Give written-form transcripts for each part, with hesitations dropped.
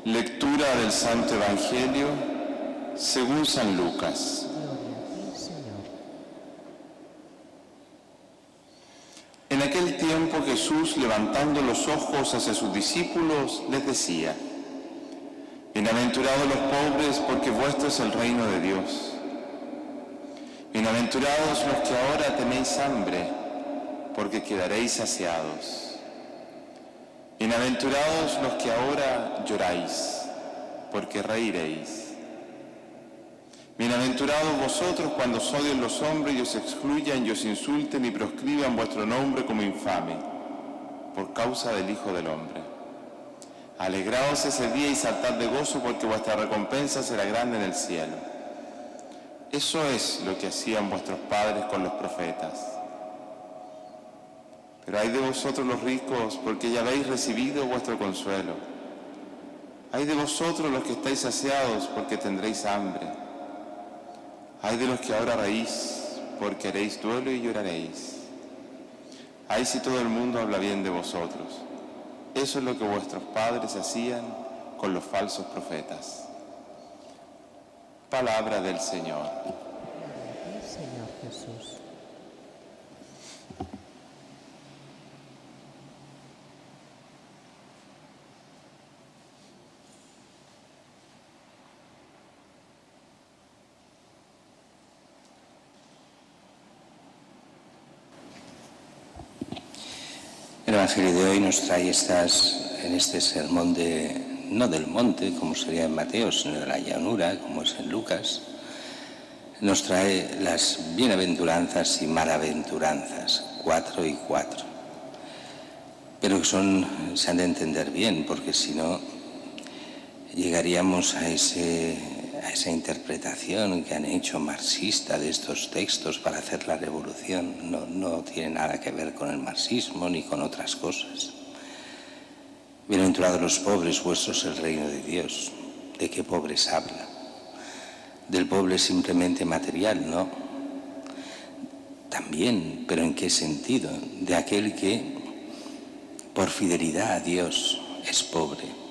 Lectura del Santo Evangelio según San Lucas. Gloria a ti, Señor. En aquel tiempo Jesús, levantando los ojos hacia sus discípulos, les decía: Bienaventurados los pobres, porque vuestro es el reino de Dios. Bienaventurados los que ahora tenéis hambre, porque quedaréis saciados. Bienaventurados los que ahora lloráis, porque reiréis. Bienaventurados vosotros cuando os odien los hombres y os excluyan y os insulten y proscriban vuestro nombre como infame, por causa del Hijo del Hombre. Alegraos ese día y saltad de gozo, porque vuestra recompensa será grande en el cielo. Eso es lo que hacían vuestros padres con los profetas. Pero ay de vosotros los ricos, porque ya habéis recibido vuestro consuelo. Ay de vosotros los que estáis saciados, porque tendréis hambre. Ay de los que ahora reís, porque haréis duelo y lloraréis. Ay si todo el mundo habla bien de vosotros. Eso es lo que vuestros padres hacían con los falsos profetas. Palabra del Señor. Gloria a ti, Señor Jesús. El Evangelio de hoy nos trae en este sermón no del monte, como sería en Mateo, sino de la llanura, como es en Lucas, nos trae las bienaventuranzas y malaventuranzas, 4 y 4. Pero que se han de entender bien, porque si no llegaríamos a esa interpretación que han hecho marxista de estos textos para hacer la revolución. No tiene nada que ver con el marxismo ni con otras cosas. Bienaventurados los pobres, vuestro es el reino de Dios. ¿De qué pobres habla? Del pobre simplemente material, ¿no? También, pero ¿en qué sentido? De aquel que por fidelidad a Dios es pobre.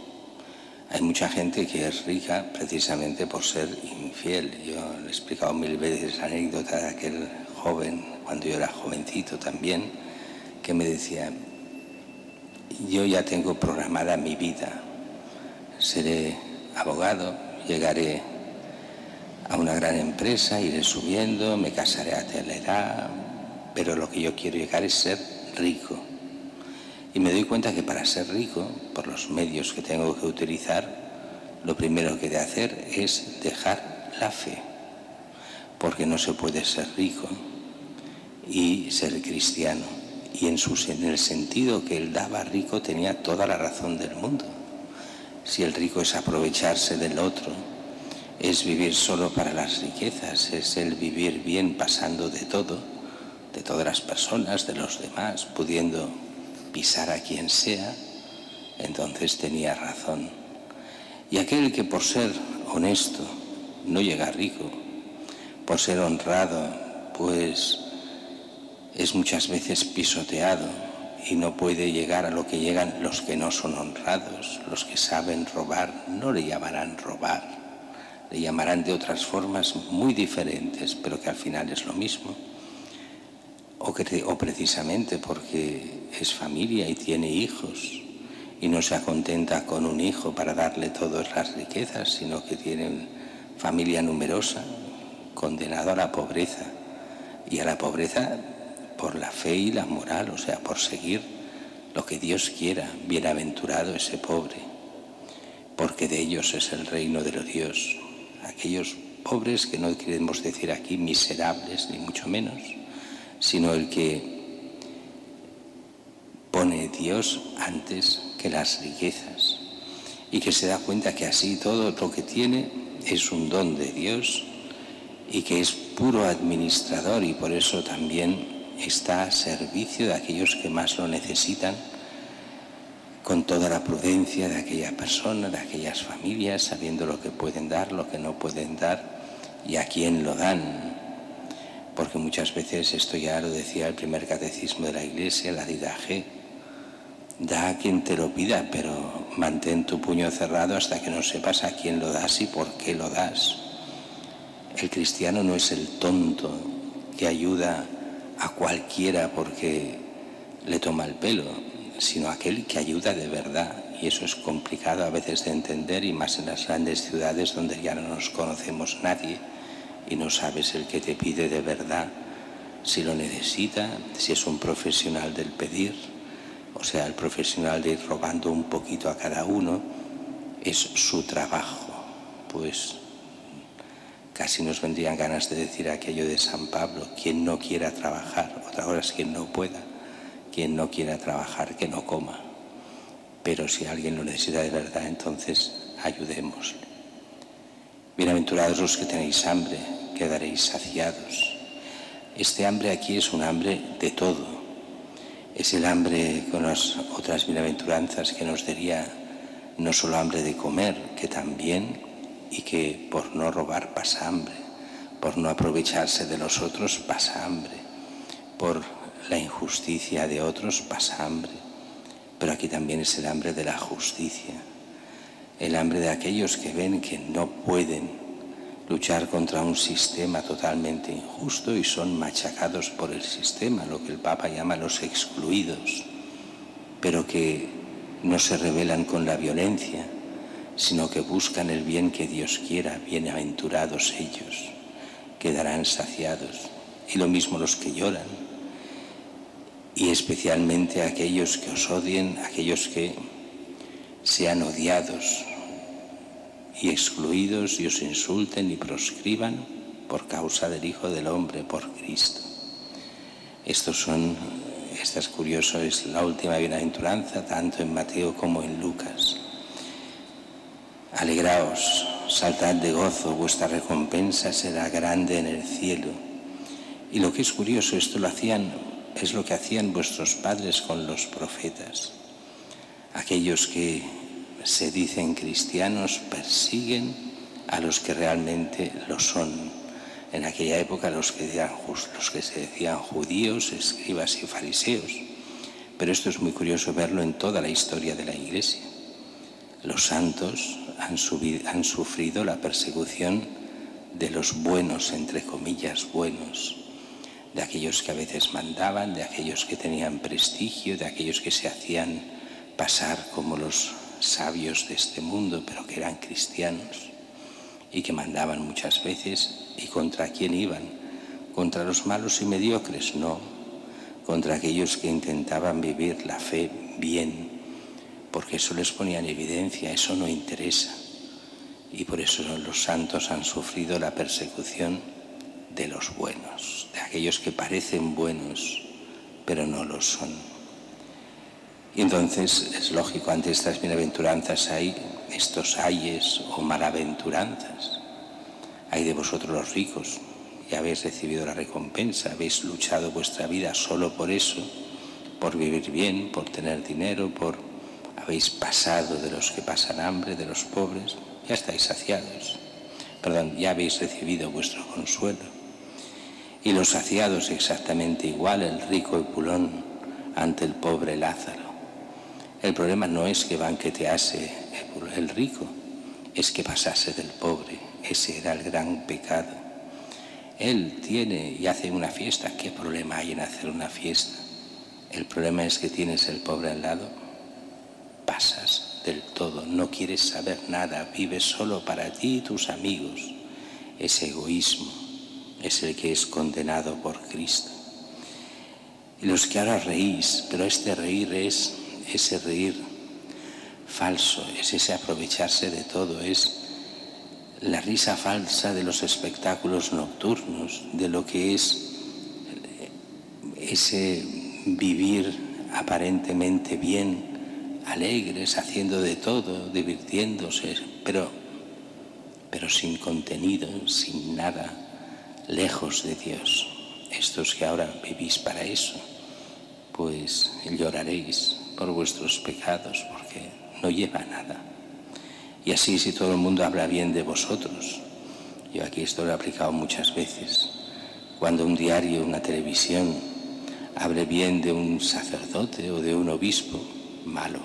Hay mucha gente que es rica precisamente por ser infiel. Yo le he explicado 1000 veces la anécdota de aquel joven, cuando yo era jovencito también, que me decía: yo ya tengo programada mi vida, seré abogado, llegaré a una gran empresa, iré subiendo, me casaré a tal edad, pero lo que yo quiero llegar es ser rico. Y me doy cuenta que para ser rico, por los medios que tengo que utilizar, lo primero que he de hacer es dejar la fe, porque no se puede ser rico y ser cristiano. Y en el sentido que él daba rico tenía toda la razón del mundo. Si el rico es aprovecharse del otro, es vivir solo para las riquezas, es el vivir bien pasando de todo, de todas las personas, de los demás, pudiendo pisar a quien sea, entonces tenía razón. Y aquel que por ser honesto no llega rico, por ser honrado, pues es muchas veces pisoteado y no puede llegar a lo que llegan los que no son honrados. Los que saben robar no le llamarán robar, le llamarán de otras formas muy diferentes, pero que al final es lo mismo. O precisamente porque es familia y tiene hijos y no se acontenta con un hijo para darle todas las riquezas, sino que tiene familia numerosa, condenado a la pobreza, y a la pobreza por la fe y la moral, o sea, por seguir lo que Dios quiera. Bienaventurado ese pobre, porque de ellos es el reino de los Dios. Aquellos pobres que no queremos decir aquí miserables, ni mucho menos, sino el que pone Dios antes que las riquezas y que se da cuenta que así todo lo que tiene es un don de Dios y que es puro administrador, y por eso también está a servicio de aquellos que más lo necesitan, con toda la prudencia de aquella persona, de aquellas familias, sabiendo lo que pueden dar, lo que no pueden dar y a quién lo dan. Porque muchas veces, esto ya lo decía el primer catecismo de la Iglesia, la didaje, Da a quien te lo pida, pero mantén tu puño cerrado hasta que no sepas a quién lo das y por qué lo das. El cristiano no es el tonto que ayuda a cualquiera porque le toma el pelo, sino aquel que ayuda de verdad. Y eso es complicado a veces de entender, y más en las grandes ciudades donde ya no nos conocemos nadie y no sabes el que te pide de verdad, si lo necesita, si es un profesional del pedir, o sea, el profesional de ir robando un poquito a cada uno, es su trabajo. Pues casi nos vendrían ganas de decir aquello de San Pablo: quien no quiera trabajar, otra cosa es quien no pueda, quien no quiera trabajar, que no coma. Pero si alguien lo necesita de verdad, entonces ayudémosle. Bienaventurados los que tenéis hambre, quedaréis saciados. Este hambre aquí es un hambre de todo. Es el hambre con las otras bienaventuranzas que nos daría no solo hambre de comer, que también, y que por no robar pasa hambre, por no aprovecharse de los otros pasa hambre, por la injusticia de otros pasa hambre. Pero aquí también es el hambre de la justicia, el hambre de aquellos que ven que no pueden luchar contra un sistema totalmente injusto y son machacados por el sistema, lo que el Papa llama los excluidos, pero que no se rebelan con la violencia, sino que buscan el bien que Dios quiera. Bienaventurados ellos, quedarán saciados. Y lo mismo los que lloran. Y especialmente aquellos que os odien, aquellos que sean odiados y excluidos y os insulten y proscriban por causa del Hijo del Hombre, por Cristo. Esta es curioso, es la última bienaventuranza, tanto en Mateo como en Lucas. Alegraos, saltad de gozo, vuestra recompensa será grande en el cielo. Y lo que es curioso, es lo que hacían vuestros padres con los profetas. Aquellos que se dicen cristianos persiguen a los que realmente lo son. En aquella época los que se decían judíos, escribas y fariseos. Pero esto es muy curioso verlo en toda la historia de la Iglesia. Los santos han sufrido la persecución de los buenos, entre comillas, buenos, de aquellos que a veces mandaban, de aquellos que tenían prestigio, de aquellos que se hacían pasar como los sabios de este mundo, pero que eran cristianos y que mandaban muchas veces. ¿Y contra quién iban? ¿Contra los malos y mediocres? No, contra aquellos que intentaban vivir la fe bien, porque eso les ponía en evidencia, eso no interesa. Y por eso los santos han sufrido la persecución de los buenos, de aquellos que parecen buenos, pero no lo son. Y entonces es lógico, ante estas bienaventuranzas hay estos ayes o malaventuranzas. Hay de vosotros los ricos, y habéis recibido la recompensa, habéis luchado vuestra vida solo por eso, por vivir bien, por tener dinero, habéis pasado de los que pasan hambre, de los pobres, ya estáis saciados. Ya habéis recibido vuestro consuelo. Y los saciados exactamente igual, el rico Epulón ante el pobre Lázaro. El problema no es que banquetease el rico, es que pasase del pobre. Ese era el gran pecado. Él tiene y hace una fiesta. ¿Qué problema hay en hacer una fiesta? El problema es que tienes el pobre al lado, pasas del todo, no quieres saber nada, vives solo para ti y tus amigos. Ese egoísmo es el que es condenado por Cristo. Y los que ahora reís, pero este reír es ese reír falso, es ese aprovecharse de todo, es la risa falsa de los espectáculos nocturnos, de lo que es ese vivir aparentemente bien, alegres, haciendo de todo, divirtiéndose, pero sin contenido, sin nada, lejos de Dios. Estos que ahora vivís para eso, pues lloraréis por vuestros pecados, porque no lleva nada. Y así, si todo el mundo habla bien de vosotros, yo aquí esto lo he aplicado muchas veces, cuando un diario, una televisión, hable bien de un sacerdote o de un obispo, malo.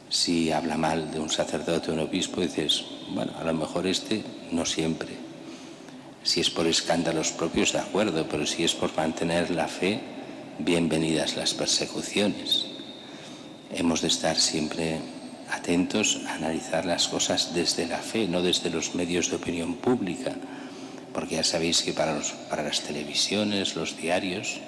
Si habla mal de un sacerdote o un obispo, dices, bueno, a lo mejor no siempre. Si es por escándalos propios, de acuerdo, pero si es por mantener la fe, bienvenidas las persecuciones. Hemos de estar siempre atentos a analizar las cosas desde la fe, no desde los medios de opinión pública, porque ya sabéis que para las televisiones, los diarios,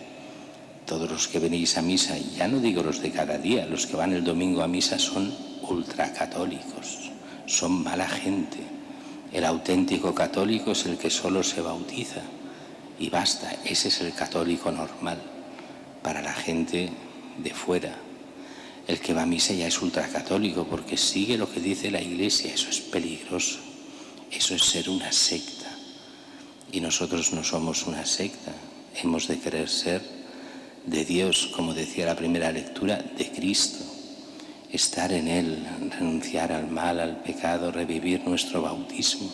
todos los que venís a misa, ya no digo los de cada día, los que van el domingo a misa son ultracatólicos, son mala gente. El auténtico católico es el que solo se bautiza y basta, ese es el católico normal. Para la gente de fuera, el que va a misa ya es ultracatólico porque sigue lo que dice la Iglesia. Eso es peligroso, eso es ser una secta. Y nosotros no somos una secta, hemos de querer ser de Dios, como decía la primera lectura, de Cristo. Estar en Él, renunciar al mal, al pecado, revivir nuestro bautismo,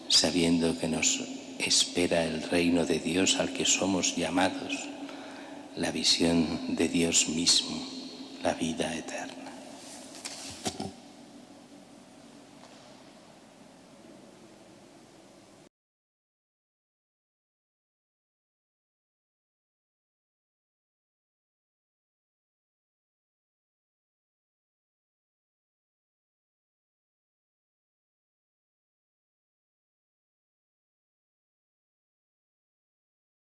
sabiendo que nos espera el reino de Dios al que somos llamados, la visión de Dios mismo, la vida eterna.